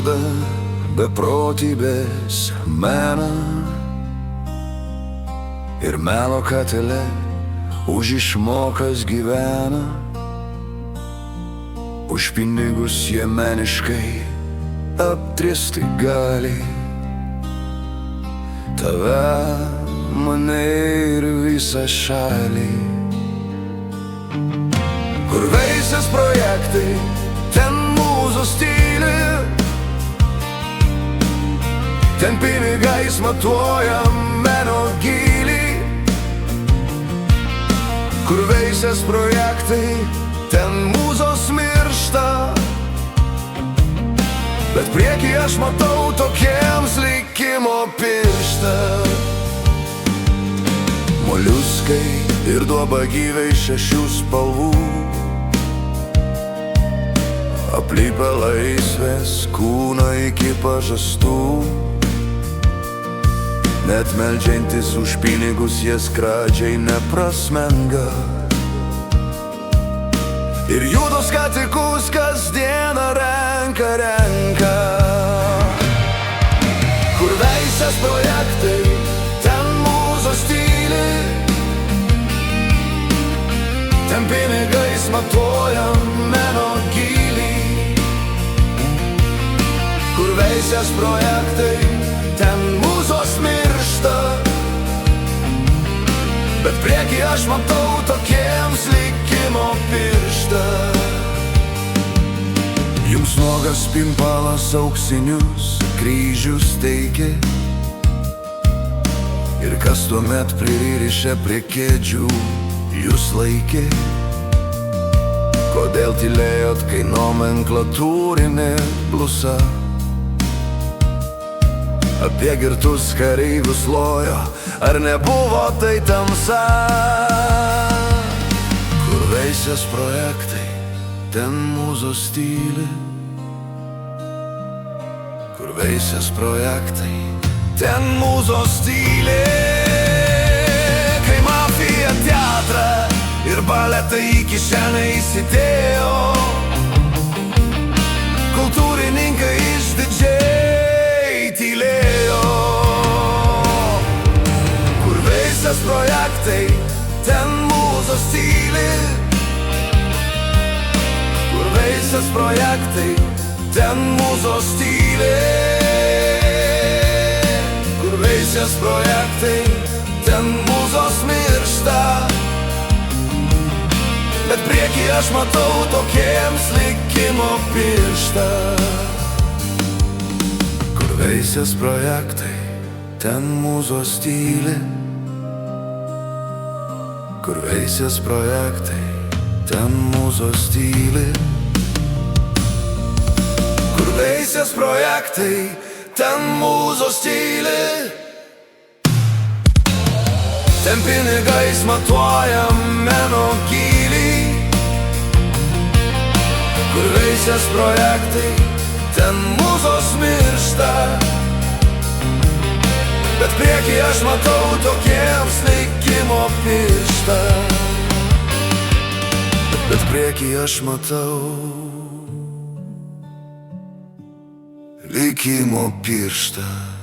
skurdą, beprotybės meną ir melo katile už išmokas gyvena. Už pinigus jie meniškai aptristi gali tave, mane ir visą šalį. Kur veisias projektai, ten mūzos tyli, ten pinigais matuojam meno gylį. Kur veisias projektai, ten mūzos miršta, bet priekį aš matau tokiems likimo pirštą. Moliuskai ir duobagyviai 6 spalvų, aplipę laisvės kūną iki pažastų. Net meldžiantis už pinigus jie skradžiai neprasmenga, ir judo skatikus kasdieną renka. Kur veisias projektai, ten mūzos tyli, ten pinigais matuojam meno gylį. Kur veisias projektai, ten mūzos miršta, bet priekį aš matau tokiems likimo pirštą. Jums nuogas pimpalas auksinius kryžius teikė, ir kas tuomet pririšę prie kėdžių jūs laikė. Kodėl tylėjot, kai nomenklatūrinė blusa apie girtus kareivius lojo, ar nebuvo tai tamsa? Kur veisias projektai, ten mūzos tyli. Kur veisias projektai, ten mūzos tyli. Kai mafija teatrą ir baletą į kišenę įsidėjo, kultūrininkai išdidžiai tylėjo. Kur veisias projektai, ten mūzos tyli. Kur veisias projektai, ten mūzos tyli. Kur veisias projektai, ten mūzos miršta, bet priekį aš matau tokiems likimo pirštą. Kur veisias projektai, ten mūzos tyli. Kur veisias projektai, ten mūzos tyli. Kur veisias projektai, ten mūzos tyli. Ten pinigais matuojam meno gylį. Kur veisias projektai, ten mūzos miršta, bet priekį aš matau tokiems likimo pirštą. Bet priekį aš matau likimo pirštą.